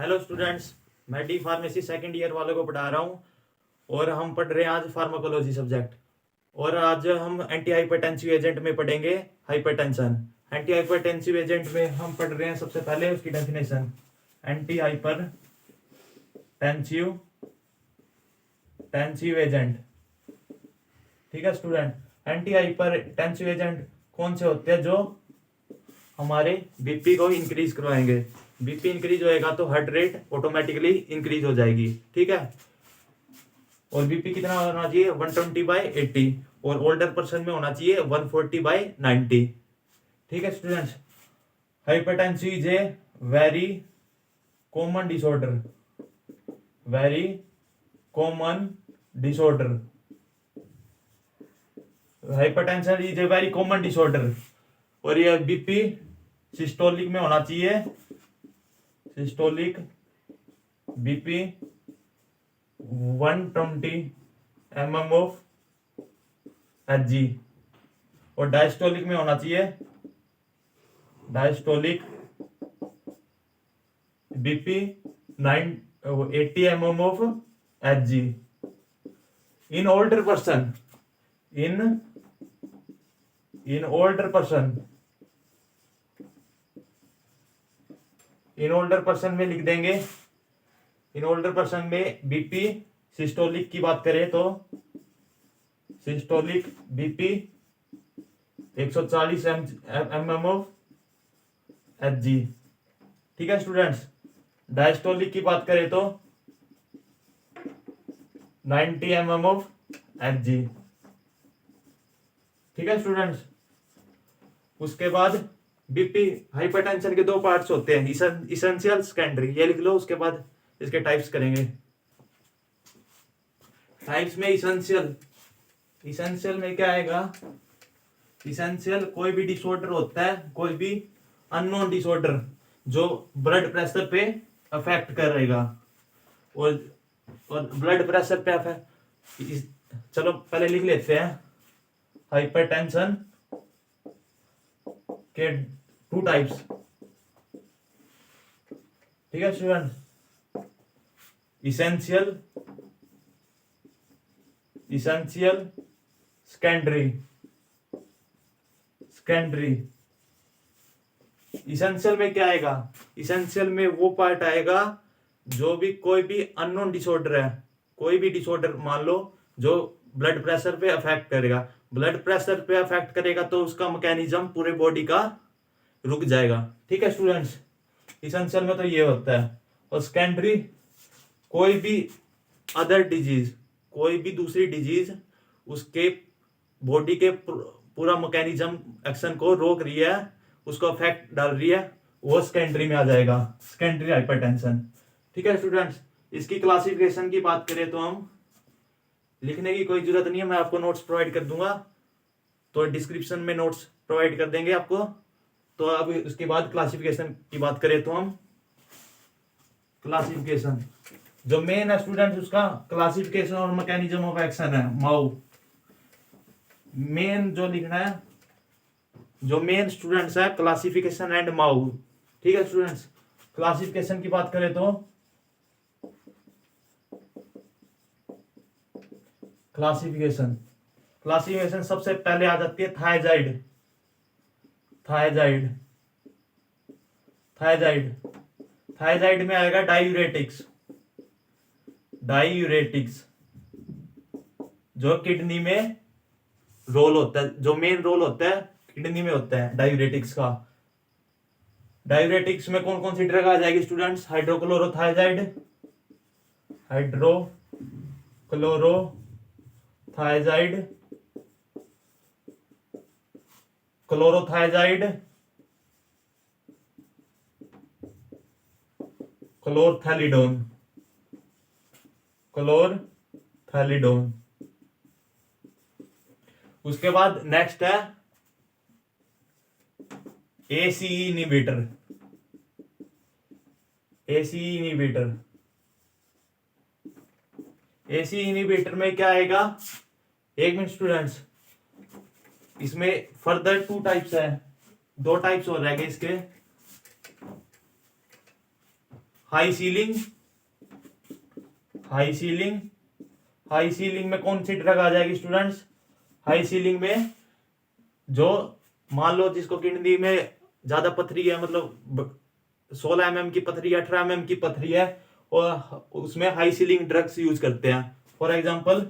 Hello students, मैं D pharmacy second year वालों को पढ़ा रहा हूँ और हम पढ़ रहे हैं आज फार्माकोलॉजी सब्जेक्ट। और आज हम एंटी हाइपरटेंसिव एजेंट में पढ़ेंगे हाइपरटेंशन। एंटी हाइपरटेंसिव एजेंट में हम पढ़ रहे हैं सबसे पहले उसकी डेफिनेशन। एंटी हाइपरटेंसिव एजेंट, ठीक है स्टूडेंट। एंटी हाइपरटेंसिव एजेंट कौन से होते हैं? जो हमारे बीपी को इंक्रीज करवाएंगे। बीपी इंक्रीज होएगा तो हार्ट रेट ऑटोमेटिकली इंक्रीज हो जाएगी, ठीक है। और बीपी कितना होना चाहिए? 120/80 और ओल्डर पर्सन में होना चाहिए 140/90, ठीक है students. Hypertensive is a very common disorder, very common disorder. Hypertension is a very common disorder और ये बीपी सिस्टोलिक में होना चाहिए, systolic BP 120 mm of Hg और डायस्टोलिक में होना चाहिए, diastolic BP 80 mm of Hg। In older person, in older person में लिख देंगे। इन ओल्डर पर्सन में बीपी सिस्टोलिक की बात करें तो systolic BP 140 mm of Hg, ठीक है स्टूडेंट्स। डायस्टोलिक की बात करें तो 90 mm ऑफ Hg, ठीक है स्टूडेंट्स। उसके बाद बीपी हाइपरटेंशन के दो पार्ट्स होते हैं, इसेंशियल सेकेंडरी, ये लिख लो। उसके बाद इसके टाइप्स करेंगे। टाइप्स में इसेंशियल में क्या आएगा? इसेंशियल कोई भी डिसऑर्डर होता है, कोई भी अननोन डिसऑर्डर जो ब्लड प्रेशर पे अफेक्ट करेगा। और ब्लड प्रेशर पे अफेक्ट, चलो पहले लिख लेते हैं। हाइपरटेंशन के टू टाइप्स, ठीक है स्टूडेंट। Essential secondary. इसेंशियल में क्या आएगा? इसेंशियल में वो पार्ट आएगा जो भी कोई भी अननोन डिसऑर्डर है, कोई भी डिसऑर्डर मान लो जो ब्लड प्रेशर पे अफेक्ट करेगा। ब्लड प्रेशर पे अफेक्ट करेगा तो उसका मैकेनिज्म पूरे बॉडी का रुक जाएगा, ठीक है स्टूडेंट्स। इसेंशियल में तो ये होता है। और सेकेंडरी कोई भी अदर डिजीज, कोई भी दूसरी डिजीज उसके बॉडी के पूरा मैकेनिज्म एक्शन को रोक रही है, उसको अफेक्ट डाल रही है, वो सेकेंडरी में आ जाएगा, सेकेंडरी हाइपरटेंशन, ठीक है स्टूडेंट्स। इसकी क्लासिफिकेशन की बात करें तो हम लिखने की कोई जरूरत नहीं है, मैं आपको नोट्स प्रोवाइड कर दूंगा, तो डिस्क्रिप्शन में नोट्स प्रोवाइड कर देंगे आपको। तो अब उसके बाद क्लासिफिकेशन की बात करें तो हम क्लासिफिकेशन जो मेन है स्टूडेंट, उसका क्लासिफिकेशन और मैकेनिज्म ऑफ एक्शन है, माउ। मेन जो लिखना है, जो मेन स्टूडेंट्स है, क्लासिफिकेशन एंड माउ, ठीक है स्टूडेंट्स। क्लासिफिकेशन की बात करें तो क्लासिफिकेशन सबसे पहले आ जाती है थायजाइड। थायजाइड में आएगा डायूरेटिक्स जो किडनी में रोल होता है, जो मेन रोल होता है किडनी में होता है डायूरेटिक्स का। डायूरेटिक्स में कौन कौन सी ड्रग आ जाएगी स्टूडेंट्स? हाइड्रोक्लोरोथायजाइड, क्लोरोथायजाइड, क्लोरथैलिडोन। उसके बाद नेक्स्ट है एसी इनहिबिटर। एसी इनहिबिटर में क्या आएगा? एक मिनट स्टूडेंट्स, इसमें फर्दर टू टाइप्स है, दो टाइप्स और रहेंगे इसके। High ceiling, high ceiling, high ceiling में कौन सी ड्रग आ जाएगी स्टूडेंट्स? हाई सीलिंग में जो मान लो जिसको किडनी में ज्यादा पथरी है, मतलब 16 mm की पथरी, 18 mm की पथरी है, और उसमें हाई सीलिंग ड्रग्स यूज करते हैं। फॉर एग्जांपल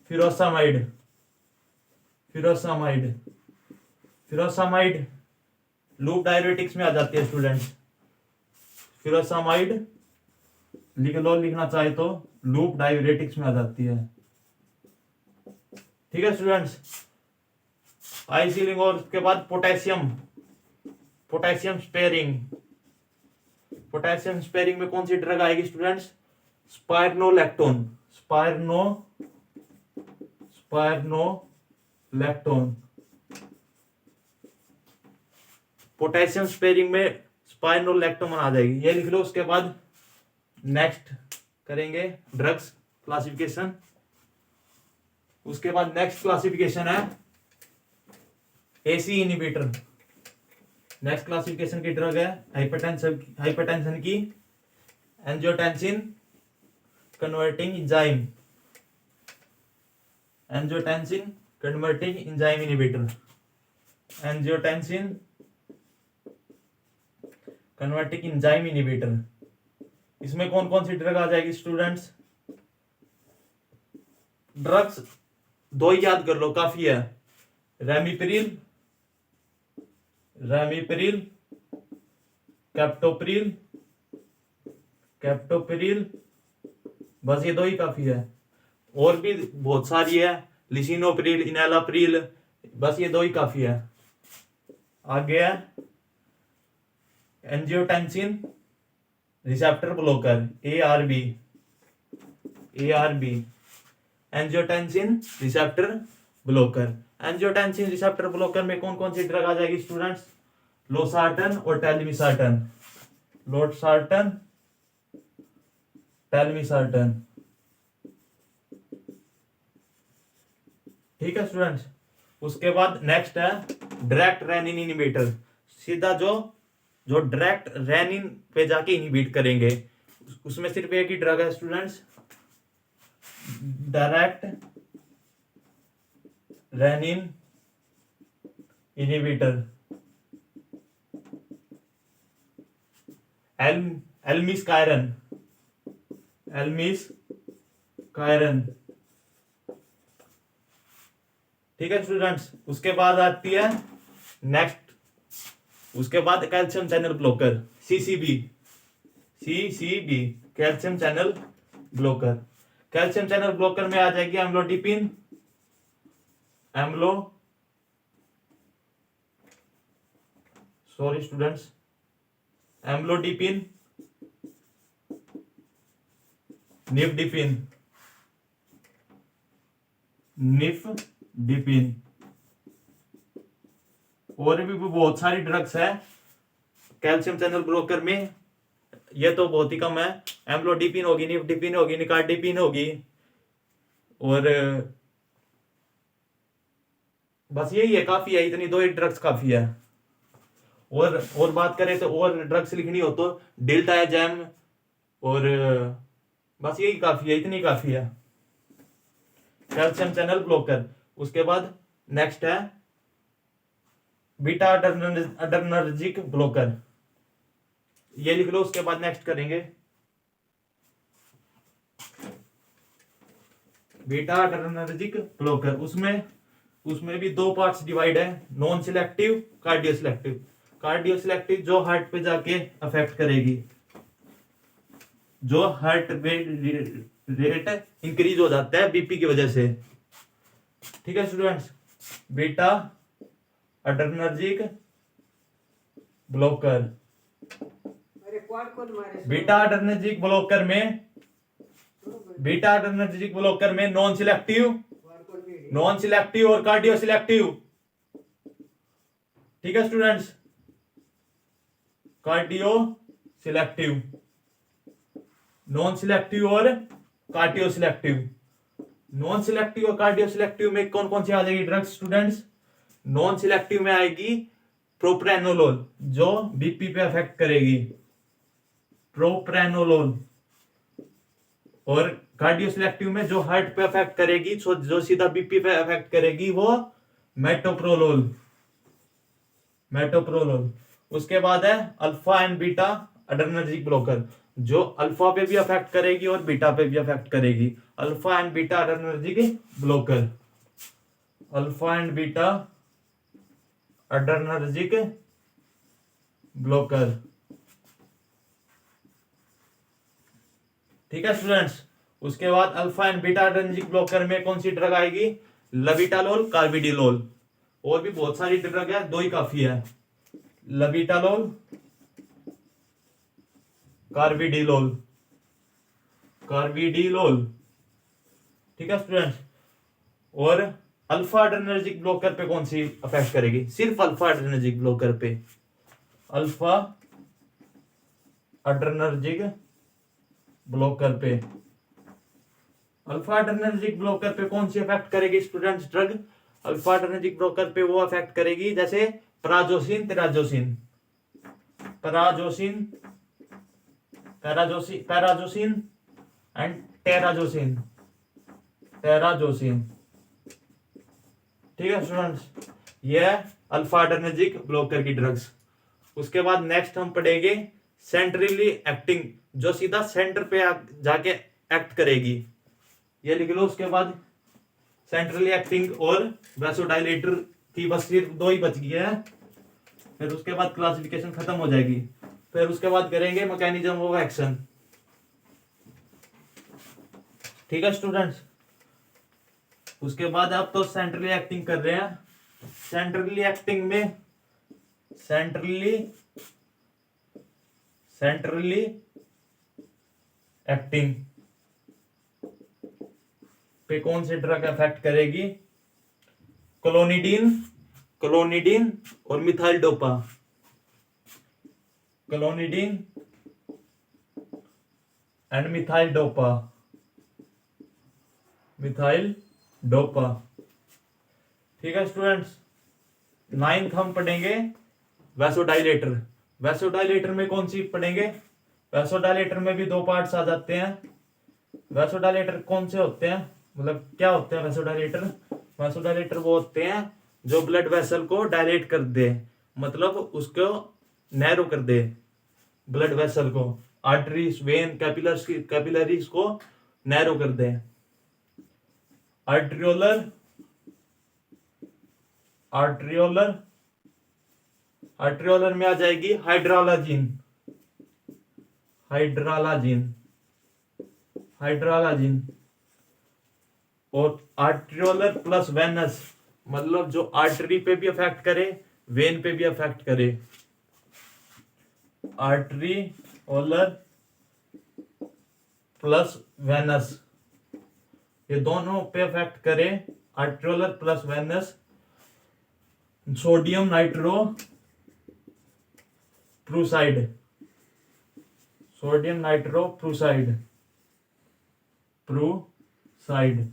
फिरोसामाइड, फिरोसामाइड, फिरोसामाइड लूप डायरेटिक्स में आ जाती है स्टूडेंट्स। फिरोसामाइड लिख लो, लिखना चाहे तो लूप डायरेटिक्स में आ जाती है। ठीक है स्टूडेंट्स, हाई सीलिंग। और उसके बाद potassium, potassium sparing, potassium sparing में कौन सी ड्रग आएगी स्टूडेंट्स? स्पायरनोलैक्टोन, स्पायरनोलैक्टोन। पोटेशियम स्पेयरिंग में स्पायरनोलैक्टोन आ जाएगी, ये लिख लो। उसके बाद नेक्स्ट करेंगे ड्रग्स क्लासिफिकेशन। उसके बाद नेक्स्ट क्लासिफिकेशन है एसी इनहिबिटर। नेक्स्ट क्लासिफिकेशन की ड्रग है हाइपरटेंशन की angiotensin converting enzyme, angiotensin converting enzyme inhibitor, angiotensin converting enzyme inhibitor. इसमें कौन कौन सी ड्रग आ जाएगी स्टूडेंट्स? ड्रग्स दो ही याद कर लो, काफी है। रेमिप्रिल, रेमिप्रिल, कैप्टोप्रिल, कैप्टोप्रिल, बस ये दो ही काफी है। और भी बहुत सारी है, लिसिनोप्रिल, इनैलाप्रिल, बस ये दो ही काफी है। आगे है angiotensin receptor blocker, ARB, ARB, angiotensin receptor blocker. Angiotensin receptor blocker में कौन कौन सी ड्रग आ जाएगी स्टूडेंट्स? लोसार्टन और टेलमिसार्टन, लोसार्टन, टेलमिसार्टन। ठीक है स्टूडेंट्स। उसके बाद नेक्स्ट है डायरेक्ट रेनिन इनहिबिटर। सीधा जो जो डायरेक्ट रेनिन पे जाके इनहिबिट करेंगे, उसमें सिर्फ एक ही ड्रग है स्टूडेंट्स, डायरेक्ट रेनिन इनहिबिटर, एल्मिस्कायरन, एल्मिस्कायरन। ठीक है स्टूडेंट्स। उसके बाद आती है नेक्स्ट, उसके बाद calcium channel blocker, CCB, CCB, calcium channel blocker. Calcium channel blocker में आ जाएगी एम्लोडिपिन, सॉरी स्टूडेंट्स, एम्लोडिपिन, निफ्डिपिन, निफ्डिपिन। और भी बहुत सारी ड्रग्स है कैल्शियम चैनल ब्लॉकर में, ये तो बहुत ही कम है। एम्लोडिपिन होगी, निफ्डिपिन होगी, निकार्डिपिन होगी, और बस यही है, काफी है, इतनी दो ही ड्रग्स काफी है। और बात करें तो और ड्रग्स लिखनी हो तो डिल्टाजैम, और बस यही काफी है, इतनी काफी है कैल्शियम चैनल ब्लॉकर। उसके बाद नेक्स्ट है बीटा अडर्नर्जिक ब्लॉकर, ये लिख लो। उसके बाद नेक्स्ट करेंगे बीटा अडर्नर्जिक ब्लॉकर। उसमें भी दो पार्ट्स डिवाइड है, non selective, cardio selective. Cardio selective जो हार्ट पे जाके अफेक्ट करेगी, जो हार्ट रेट इंक्रीज हो जाता है बीपी की वजह से। ठीक है students, beta adrenergic blocker. Beta adrenergic blocker में, बीटा अडर्नर्जिक ब्लॉकर में नॉन सिलेक्टिव और कार्डियो सिलेक्टिव। ठीक है students, cardio selective, non selective और कार्डियो सिलेक्टिव। नॉन सिलेक्टिव और कार्डियो सिलेक्टिव में कौन कौन सी आ जाएगी ड्रग्स स्टूडेंट्स? नॉन सिलेक्टिव में आएगी प्रोप्रेनोलोल, जो बीपी पे अफेक्ट करेगी। प्रोप्रेनोलोल। और कार्डियोसेलेक्टिव में जो हार्ट पे अफेक्ट करेगी, जो सीधा बीपी पे अफेक्ट करेगी, वो मेटोप्रोलोल। मेटोप्रोलोल। उसके बाद है alpha and beta adrenergic blocker, जो अल्फा पे भी अफेक्ट करेगी और बीटा पे भी अफेक्ट करेगी। Alpha and beta adrenergic blocker, alpha and beta adrenergic blocker. ठीक है स्टूडेंट्स। उसके बाद alpha and beta adrenergic blocker में कौन सी ड्रग आएगी? लविटालोल, कार्बिडिलोल। और भी बहुत सारी ड्रग है, दो ही काफी है, लविटालोल, कार्बिडिलोल, कार्बिडिलोल। ठीक है स्टूडेंट्स। और अल्फा अड्रेनर्जिक ब्लॉकर पे कौन सी अफेक्ट करेगी? सिर्फ अल्फा अड्रेनर्जिक ब्लॉकर पे, अल्फा अड्रेनर्जिक ब्लॉकर पे। अल्फा अड्रेनर्जिक ब्लॉकर पे कौन सी अफेक्ट करेगी स्टूडेंट्स ड्रग? अल्फा अड्रेनर्जिक ब्लॉकर पे वो अफेक्ट करेगी जैसे प्राजोसिन, तेराजोसिन, पैराजोसिन, पैराजोसिन एंड टेराजोसिन, टेराजोसिन। ठीक है स्टूडेंट्स, ये है अल्फा अड्रेनर्जिक ब्लॉकर की ड्रग्स। उसके बाद नेक्स्ट हम पढ़ेंगे सेंट्रली एक्टिंग, जो सीधा सेंटर पे जाके एक्ट करेगी, ये लिख लो। उसके बाद सेंट्रली एक्टिंग और वैसोडाइलेटर की बस सिर्फ दो ही बच गई है, फिर उसके बाद क्लासिफिकेशन खत्म हो जाएगी। फिर उसके बाद करेंगे मैकेनिज्म ऑफ एक्शन। ठीक है स्टूडेंट्स। उसके बाद आप तो सेंट्रली एक्टिंग कर रहे हैं, सेंट्रली एक्टिंग में सेंट्रली एक्टिंग पे कौन सी ड्रग अफेक्ट करेगी? क्लोनिडीन, क्लोनिडीन और methyl dopa, clonidine and methyl dopa, methyl dopa. ठीक है स्टूडेंट्स। 9th हम पढ़ेंगे वैसोडाइलेटर। वैसोडाइलेटर में कौन सी पढ़ेंगे? वैसोडाइलेटर में भी दो पार्ट्स आ जाते हैं। वैसोडाइलेटर कौन से होते हैं, मतलब क्या होते हैं वैसोडाइलेटर? वैसोडाइलेटर वो होते हैं जो ब्लड वेसल को डायलेट कर दे, मतलब उसको नैरो कर दे, ब्लड वेसल को, आर्टरीज, वेन, कैपिलरीज को नैरो कर दे। आर्ट्रियोलर, आर्ट्रियोलर, आर्ट्रियोलर में आ जाएगी हाइड्रालाजिन, हाइड्रालाजिन, हाइड्रालाजिन। और आर्ट्रियोलर प्लस वेनस, मतलब जो आर्टरी पे भी अफेक्ट करे, वेन पे भी अफेक्ट करे। आर्ट्रियोलर प्लस वेनस, ये दोनों पे अफेक्ट करे, arteriolar plus venous. Sodium nitroprusside, sodium nitroprusside, prusside.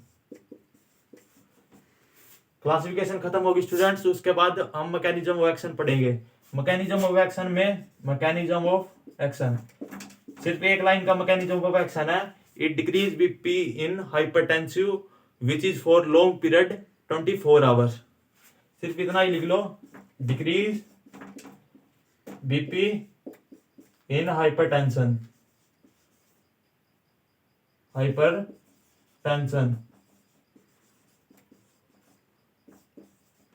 Classification खत्म होगी स्टूडेंट्स। उसके बाद हम मैकेनिज्म ऑफ एक्शन पढ़ेंगे। मैकेनिज्म ऑफ एक्शन में, मैकेनिज्म ऑफ एक्शन सिर्फ एक लाइन का मैकेनिज्म ऑफ एक्शन है। It decrease BP in hypertensive which is for long period 24 hours. सिर्फ इतना ही लिख लो, decrease BP in hypertension, hypertension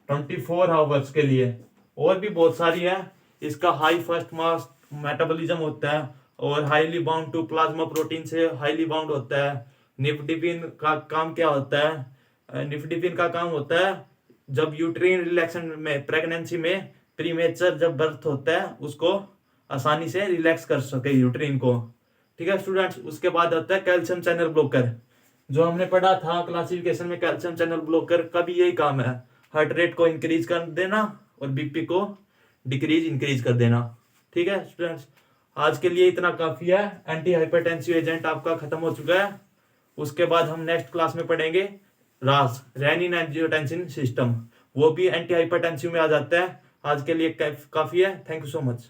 24 hours के लिए। और भी बहुत सारी है। इसका हाई फर्स्ट मास मेटाबॉलिज्म होता है और highly bound to plasma protein से हाईली बाउंड होता है। निफ्डिपिन का काम क्या होता है? निफ्डिपिन का काम होता है जब यूट्रीन रिलैक्सेशन में, प्रेगनेंसी में प्रीमेचर जब बर्थ होता है, उसको आसानी से रिलैक्स कर सके यूट्रीन को। ठीक है स्टूडेंट्स। उसके बाद आता है कैल्शियम चैनल ब्लॉकर, जो हमने पढ़ा था क्लासिफिकेशन में। कैल्शियम चैनल ब्लॉकर का भी यही काम है, हार्ट रेट को इंक्रीज कर देना और बीपी को इंक्रीज कर देना। ठीक है स्टूडेंट्स, आज के लिए इतना काफी है। एंटी हाइपरटेंसिव एजेंट आपका खत्म हो चुका है। उसके बाद हम नेक्स्ट क्लास में पढ़ेंगे रास, रेनिन एंजियोटेंसिन सिस्टम, वो भी एंटी हाइपरटेंसिव में आ जाता है। आज के लिए काफी है। Thank you so much.